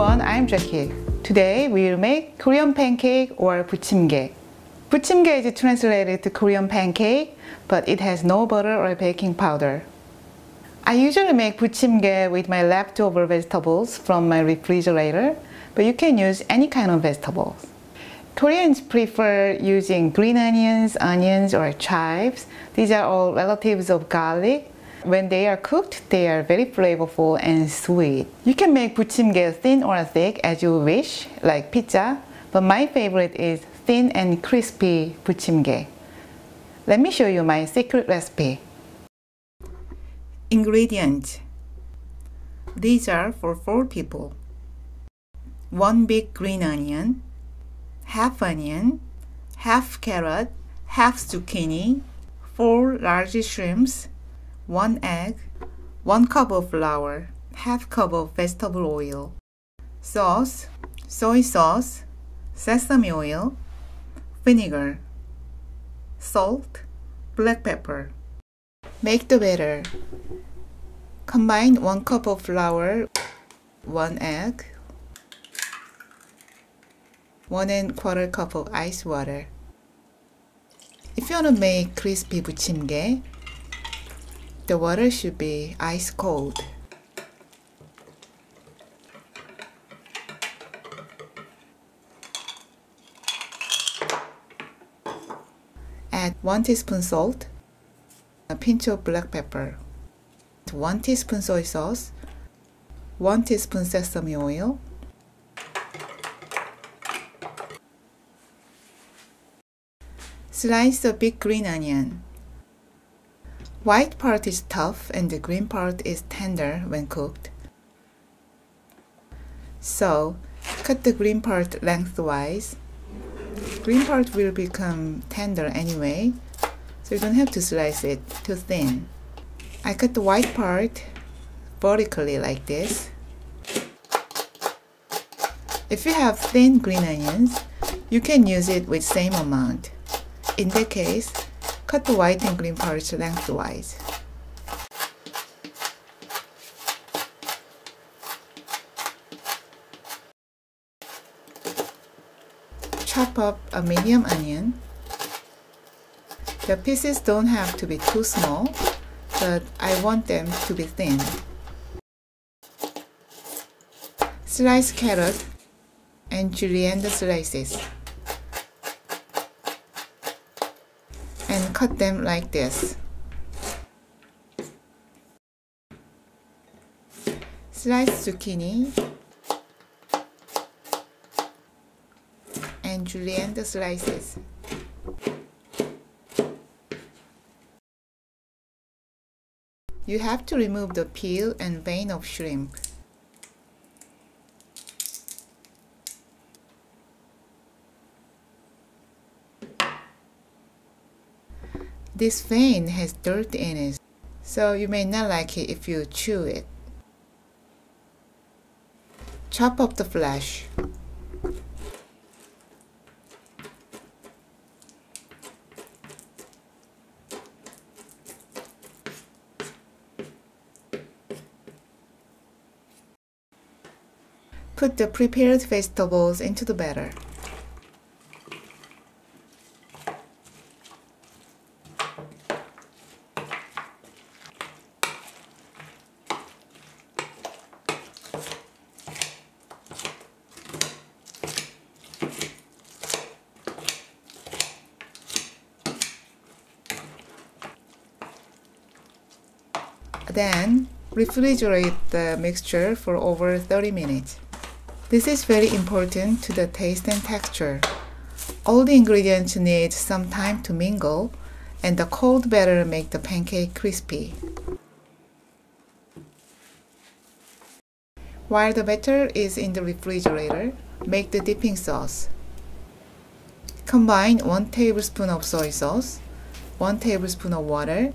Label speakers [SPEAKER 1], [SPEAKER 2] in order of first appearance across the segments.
[SPEAKER 1] everyone, I'm Jackie. Today we will make Korean pancake or buchimgae. Buchimgae is translated to Korean pancake, but it has no butter or baking powder. I usually make buchimgae with my leftover vegetables from my refrigerator, but you can use any kind of vegetables. Koreans prefer using green onions, or chives. These are all relatives of garlic. When they are cooked, they are very flavorful and sweet. You can make buchimgae thin or thick as you wish, like pizza, but my favorite is thin and crispy buchimgae. Let me show you my secret recipe. Ingredients. These are for 4 people. 1 big green onion, half onion, half carrot, half zucchini, 4 large shrimps, 1 egg, 1 cup of flour, half cup of vegetable oil, sauce, soy sauce, sesame oil, vinegar, salt, black pepper. Make the batter. Combine 1 cup of flour, 1 egg, 1 1/4 cup of ice water. If you want to make crispy buchimgae, the water should be ice cold. Add 1 teaspoon salt, a pinch of black pepper, 1 teaspoon soy sauce, 1 teaspoon sesame oil, slice a big green onion. White part is tough and the green part is tender when cooked. So, cut the green part lengthwise. Green part will become tender anyway, so you don't have to slice it too thin. I cut the white part vertically like this. If you have thin green onions, you can use it with same amount. In that case, cut the white and green parts lengthwise. Chop up a medium onion. The pieces don't have to be too small, but I want them to be thin. Slice carrot and julienne slices. And cut them like this. Slice zucchini and julienne slices. You have to remove the peel and vein of shrimp. This vein has dirt in it, so you may not like it if you chew it. Chop up the flesh. Put the prepared vegetables into the batter. Then, refrigerate the mixture for over 30 minutes. This is very important to the taste and texture. All the ingredients need some time to mingle, and the cold batter makes the pancake crispy. While the batter is in the refrigerator, make the dipping sauce. Combine 1 tablespoon of soy sauce, 1 tablespoon of water,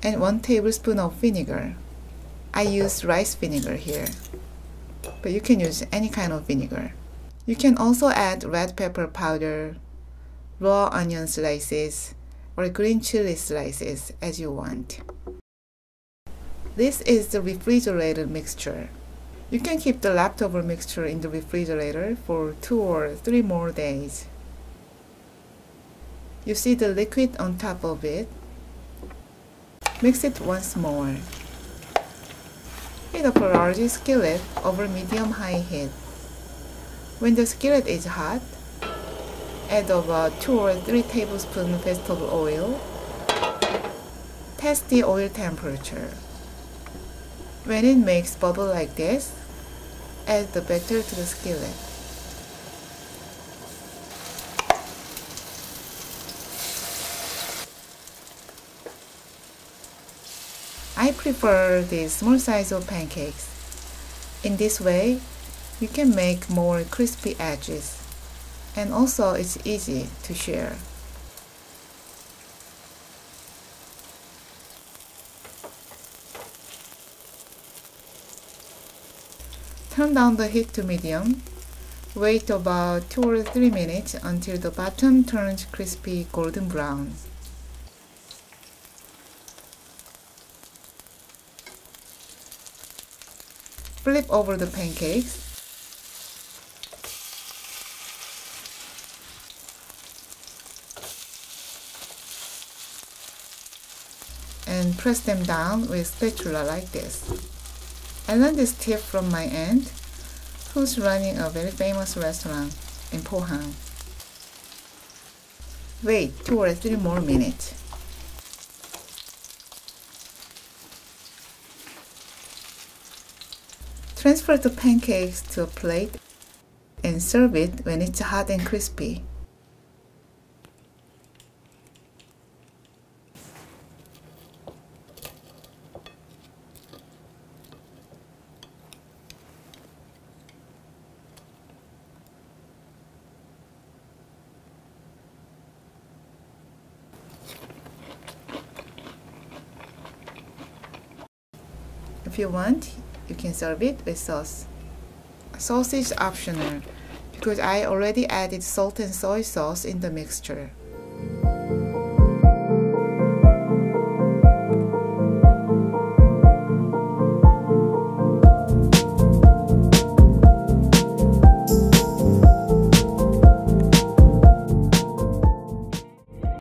[SPEAKER 1] and 1 tablespoon of vinegar. I use rice vinegar here, but you can use any kind of vinegar. You can also add red pepper powder, raw onion slices, or green chili slices as you want. This is the refrigerated mixture. You can keep the leftover mixture in the refrigerator for 2 or 3 more days. You see the liquid on top of it. Mix it once more. Heat up a large skillet over medium-high heat. When the skillet is hot, add about 2 or 3 tablespoons vegetable oil. Test the oil temperature. When it makes bubble like this, add the batter to the skillet. I prefer the small size of pancakes. In this way, you can make more crispy edges, and also it's easy to share. Turn down the heat to medium. Wait about 2 or 3 minutes until the bottom turns crispy golden brown. Flip over the pancakes. And press them down with spatula like this. I learned this tip from my aunt, who's running a very famous restaurant in Pohang. Wait 2 or 3 more minutes. Transfer the pancakes to a plate and serve it when it's hot and crispy. If you want, you can serve it with sauce. Sauce is optional because I already added salt and soy sauce in the mixture.